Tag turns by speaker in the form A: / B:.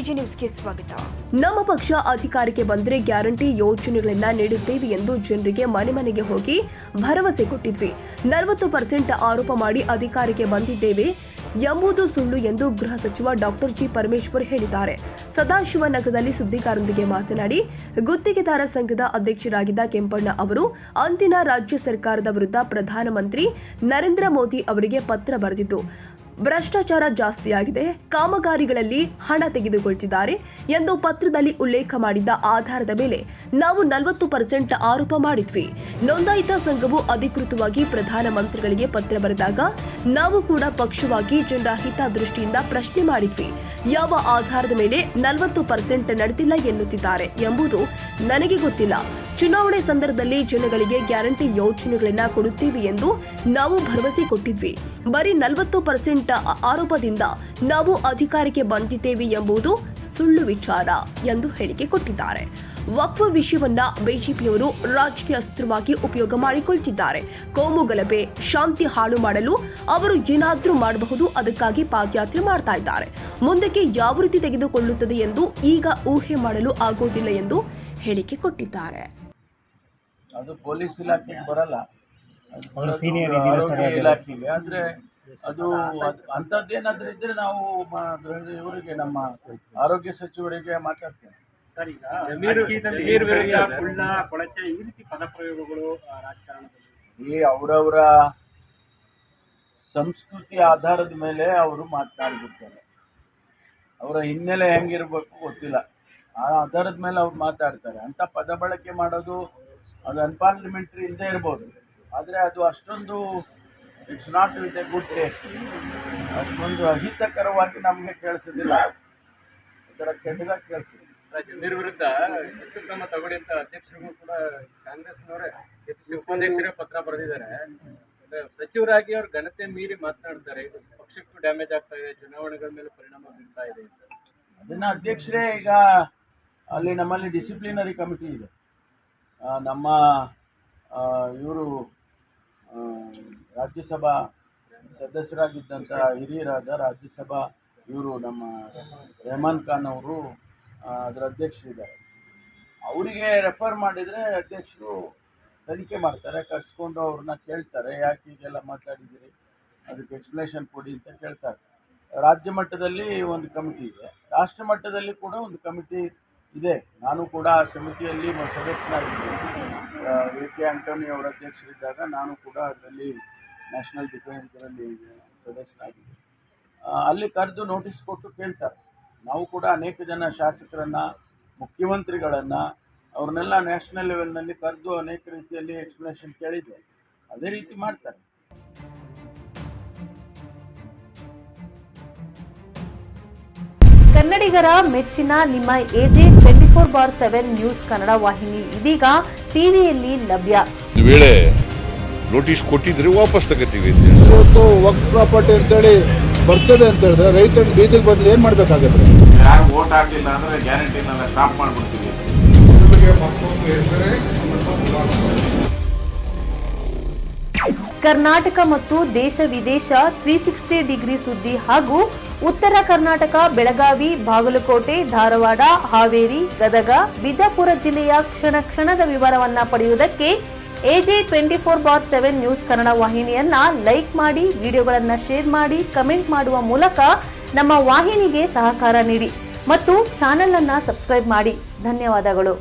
A: AG ನ್ಯೂಸ್ಗೆ ಸ್ವಾಗತ.
B: ನಮ್ಮ ಪಕ್ಷ ಅಧಿಕಾರಕ್ಕೆ ಬಂದರೆ ಗ್ಯಾರಂಟಿ ಯೋಜನೆಗಳನ್ನ ನೀಡುತ್ತೇವೆ ಎಂದು ಜನರಿಗೆ ಮನೆ ಮನೆಗೆ ಹೋಗಿ ಭರವಸೆ ಕೊಟ್ಟಿದ್ವಿ. 40% ಆರೋಪ ಮಾಡಿ ಅಧಿಕಾರಕ್ಕೆ ಬಂದಿದ್ದೇವೆ ಎಂಬುದು ಸುಳ್ಳು ಎಂದು ಗೃಹ ಸಚಿವ ಡಾಕ್ಟರ್ ಜಿ ಪರಮೇಶ್ವರ್ ಹೇಳಿದ್ದಾರೆ. ಸದಾಶಿವನಗರದಲ್ಲಿ ಸುದ್ದಿಗಾರರೊಂದಿಗೆ ಮಾತನಾಡಿ, ಗುತ್ತಿಗೆದಾರ ಸಂಘದ ಅಧ್ಯಕ್ಷರಾಗಿದ್ದ ಕೆಂಪಣ್ಣ ಅವರು ಅಂದಿನ ರಾಜ್ಯ ಸರ್ಕಾರದ ವಿರುದ್ಧ ಪ್ರಧಾನಮಂತ್ರಿ ನರೇಂದ್ರ ಮೋದಿ ಅವರಿಗೆ ಪತ್ರ ಬರೆದಿದ್ದು, ಭ್ರಷ್ಟಾಚಾರ ಜಾಸ್ತಿಯಾಗಿದೆ, ಕಾಮಗಾರಿಗಳಲ್ಲಿ ಹಣ ತೆಗೆದುಕೊಳ್ತಿದ್ದಾರೆ ಎಂದು ಪತ್ರದಲ್ಲಿ ಉಲ್ಲೇಖ ಮಾಡಿದ್ದ ಆಧಾರದ ಮೇಲೆ ನಾವು 40% ಆರೋಪ ಮಾಡಿದ್ವಿ. ನೋಂದಾಯಿತ ಸಂಘವು ಅಧಿಕೃತವಾಗಿ ಪ್ರಧಾನಮಂತ್ರಿಗಳಿಗೆ ಪತ್ರ ಬರೆದಾಗ ನಾವು ಕೂಡ ಪಕ್ಷವಾಗಿ ಜನರ ಹಿತದೃಷ್ಟಿಯಿಂದ ಪ್ರಶ್ನೆ ಮಾಡಿದ್ವಿ. ಯಾವ ಆಧಾರದ ಮೇಲೆ 40% ನಡೆದಿಲ್ಲ ಎನ್ನುತ್ತಿದ್ದಾರೆ ಎಂಬುದು ನನಗೆ ಗೊತ್ತಿಲ್ಲ. ಚುನಾವಣೆ ಸಂದರ್ಭದಲ್ಲಿ ಜನಗಳಿಗೆ ಗ್ಯಾರಂಟಿ ಯೋಜನೆಗಳನ್ನ ಕೊಡುತ್ತೇವೆ ಎಂದು ನಾವು ಭರವಸೆ ಕೊಟ್ಟಿದ್ವಿ. ಬರೀ 40% ಆರೋಪದಿಂದ ನಾವು ಅಧಿಕಾರಕ್ಕೆ ಬಂದಿದ್ದೇವೆ ಎಂಬುದು ಸುಳ್ಳು ವಿಚಾರ ಎಂದು ಹೇಳಿಕೆ ಕೊಟ್ಟಿದ್ದಾರೆ. ವಕ್ಫ್ ವಿಷಯವನ್ನ ಬಿಜೆಪಿಯವರು ರಾಜಕೀಯ ಅಸ್ತ್ರವಾಗಿ ಉಪಯೋಗ ಮಾಡಿಕೊಳ್ತಿದ್ದಾರೆ. ಕೋಮು ಗಲಭೆ, ಶಾಂತಿ ಹಾಳು ಮಾಡಲು ಅವರು ಏನಾದ್ರೂ ಮಾಡಬಹುದು. ಅದಕ್ಕಾಗಿ ಪಾದಯಾತ್ರೆ ಮಾಡ್ತಾ ಇದ್ದಾರೆ. ಮುಂದಕ್ಕೆ ಯಾವ ರೀತಿ ತೆಗೆದುಕೊಳ್ಳುತ್ತದೆ ಎಂದು ಈಗ ಊಹೆ ಮಾಡಲು ಆಗೋದಿಲ್ಲ ಎಂದು ಹೇಳಿಕೆ ಕೊಟ್ಟಿದ್ದಾರೆ.
C: ಅದು ಪೊಲೀಸ್ ಇಲಾಖೆಗೆ ಬರಲ್ಲ, ಆರೋಗ್ಯ ಇಲಾಖೆಗೆ. ಆದರೆ ಅದು ಅಂಥದ್ದೇನಾದ್ರೂ ಇದ್ರೆ ನಾವು ಇವರಿಗೆ ನಮ್ಮ ಆರೋಗ್ಯ ಸಚಿವರಿಗೆ ಮಾತಾಡ್ತೇವೆ.
D: ಸರ್, ಈಗ ಕೊಳಚೆ ಈ ರೀತಿ ಪದಪ್ರಯೋಗಗಳು ರಾಜಕಾರಣದಲ್ಲಿ
C: ಅವರವರ ಸಂಸ್ಕೃತಿ ಆಧಾರದ ಮೇಲೆ ಅವರು ಮಾತನಾಡ್ಬಿಡ್ತಾರೆ. ಅವರ ಹಿನ್ನೆಲೆ ಹೆಂಗಿರ್ಬೇಕು ಗೊತ್ತಿಲ್ಲ, ಆ ಆಧಾರದ ಮೇಲೆ ಅವ್ರು ಮಾತಾಡ್ತಾರೆ. ಅಂಥ ಪದ ಬಳಕೆ ಮಾಡೋದು ಅದು ಅನ್ಪಾರ್ಲಿಮೆಂಟ್ರಿ ಇಲ್ಲದೆ ಇರ್ಬೋದು, ಆದರೆ ಅದು ಅಷ್ಟೊಂದು it's not with A good taste, ಅಷ್ಟೊಂದು ಅಹಿತಕರವಾಗಿ ನಮಗೆ ಕೇಳಿಸೋದಿಲ್ಲ, ಅದರ ಕೆಟ್ಟದಾಗಿ ಕೇಳಿಸಿದೆ.
D: ಜನರ ವಿರುದ್ಧ ಎಷ್ಟು ಕ್ರಮ ತಗೊಳ್ಳಿ ಅಂತ ಅಧ್ಯಕ್ಷರಿಗೂ ಕೂಡ ಕಾಂಗ್ರೆಸ್ನವರೇ ಉಪಾಧ್ಯಕ್ಷರೇ ಪತ್ರ ಬರೆದಿದ್ದಾರೆ. ಸಚಿವರಾಗಿ ಅವ್ರ ಘನತೆ ಮೀರಿ ಮಾತನಾಡ್ತಾರೆ. ಇದು ಪಕ್ಷಕ್ಕೂ ಡ್ಯಾಮೇಜ್ ಆಗ್ತಾ ಇದೆ, ಚುನಾವಣೆಗಳ ಮೇಲೆ ಪರಿಣಾಮ ಬೀರ್ತಾ ಇದೆ.
C: ಅದನ್ನು ಅಧ್ಯಕ್ಷರೇ ಈಗ ಅಲ್ಲಿ ನಮ್ಮಲ್ಲಿ ಡಿಸಿಪ್ಲಿನರಿ ಕಮಿಟಿ ಇದೆ. ನಮ್ಮ ಇವರು ರಾಜ್ಯಸಭಾ ಸದಸ್ಯರಾಗಿದ್ದಂಥ ಹಿರಿಯರಾದ ರಾಜ್ಯಸಭಾ ಇವರು ನಮ್ಮ ರೆಹಮಾನ್ ಖಾನ್ ಅವರು ಅದರ ಅಧ್ಯಕ್ಷರಿದ್ದಾರೆ. ಅವರಿಗೆ ರೆಫರ್ ಮಾಡಿದರೆ ಅಧ್ಯಕ್ಷರು ತನಿಖೆ ಮಾಡ್ತಾರೆ, ಕರೆಸ್ಕೊಂಡು ಅವ್ರನ್ನ ಕೇಳ್ತಾರೆ, ಯಾಕೆ ಹೀಗೆಲ್ಲ ಮಾತಾಡಿದ್ದೀರಿ, ಅದಕ್ಕೆ ಎಕ್ಸ್ಪ್ಲನೇಷನ್ ಕೊಡಿ ಅಂತ ಕೇಳ್ತಾರೆ. ರಾಜ್ಯ ಮಟ್ಟದಲ್ಲಿ ಒಂದು ಕಮಿಟಿ ಇದೆ, ರಾಷ್ಟ್ರ ಮಟ್ಟದಲ್ಲಿ ಕೂಡ ಒಂದು ಕಮಿಟಿ ಇದೆ. ನಾನು ಕೂಡ ಆ ಸಮಿತಿಯಲ್ಲಿ ಸದಸ್ಯನಾಗಿದ್ದೆ. ಕೆ ಆಂಟೋನಿ ಅವರ ಅಧ್ಯಕ್ಷರಿದ್ದಾಗ ನಾನು ಕೂಡ ಅದರಲ್ಲಿ ನ್ಯಾಷನಲ್ ಡಿಫೆನ್ಸ್ಗಳಲ್ಲಿ ಸದಸ್ಯನಾಗಿದ್ದೆ. ಅಲ್ಲಿ ಕರೆದು ನೋಟಿಸ್ ಕೊಟ್ಟು ಕೇಳ್ತಾರೆ. ನಾವು ಕೂಡ ಅನೇಕ ಜನ ಶಾಸಕರನ್ನು, ಮುಖ್ಯಮಂತ್ರಿಗಳನ್ನು, ಅವ್ರನ್ನೆಲ್ಲ ನ್ಯಾಷನಲ್ ಲೆವೆಲ್ನಲ್ಲಿ ಕರೆದು ಅನೇಕ ರೀತಿಯಲ್ಲಿ ಎಕ್ಸ್ಪ್ಲನೇಷನ್ ಕೇಳಿದ್ವಿ. ಅದೇ ರೀತಿ ಮಾಡ್ತಾರೆ.
E: ಕನ್ನಡಿಗರ ಮೆಚ್ಚಿನ ನಿಮ್ಮ ಎಜೆ 24/7 ನ್ಯೂಸ್ ಕನ್ನಡ ವಾಹಿನಿ ಇದೀಗ ಟಿವಿಯಲ್ಲಿ ಲಭ್ಯ.
F: ವೇಳೆ ನೋಟಿಸ್ ಕೊಟ್ಟಿದ್ರೆ ವಾಪಸ್ ತಗೋತೀವಿ.
G: ಇವತ್ತು ವಕ್ಫ್ ಪ್ರಾಪರ್ಟಿ ಅಂತೇಳಿ ಬರ್ತದೆ ಅಂತ ಹೇಳಿದ್ರೆ ರೈತರ ಬೀದಿಗೆ ಬಂದು ಏನ್ ಮಾಡ್ಬೇಕಾಗತ್ತೆ?
F: ಯಾರು ವೋಟ್ ಹಾಕಲಿಲ್ಲ ಅಂದ್ರೆ ಗ್ಯಾರಂಟಿನೆಲ್ಲ ಸ್ಟಾಪ್ ಮಾಡ್ಬಿಡ್ತೀವಿ.
E: ಕರ್ನಾಟಕ ಮತ್ತು ದೇಶ ವಿದೇಶ 360 ಡಿಗ್ರಿ ಸುದ್ದಿ ಹಾಗೂ ಉತ್ತರ ಕರ್ನಾಟಕ, ಬೆಳಗಾವಿ, ಬಾಗಲಕೋಟೆ, ಧಾರವಾಡ, ಹಾವೇರಿ, ಗದಗ, ಬಿಜಾಪುರ ಜಿಲ್ಲೆಯ ಕ್ಷಣ ಕ್ಷಣದ ವಿವರವನ್ನ ಪಡೆಯುವುದಕ್ಕೆ ಎಜೆ 24/7 ನ್ಯೂಸ್ ಕನ್ನಡ ವಾಹಿನಿಯನ್ನ ಲೈಕ್ ಮಾಡಿ, ವಿಡಿಯೋಗಳನ್ನ ಶೇರ್ ಮಾಡಿ, ಕಮೆಂಟ್ ಮಾಡುವ ಮೂಲಕ ನಮ್ಮ ವಾಹಿನಿಗೆ ಸಹಕಾರ ನೀಡಿ ಮತ್ತು ಚಾನೆಲ್ ಅನ್ನ ಸಬ್ಸ್ಕ್ರೈಬ್ ಮಾಡಿ. ಧನ್ಯವಾದಗಳು.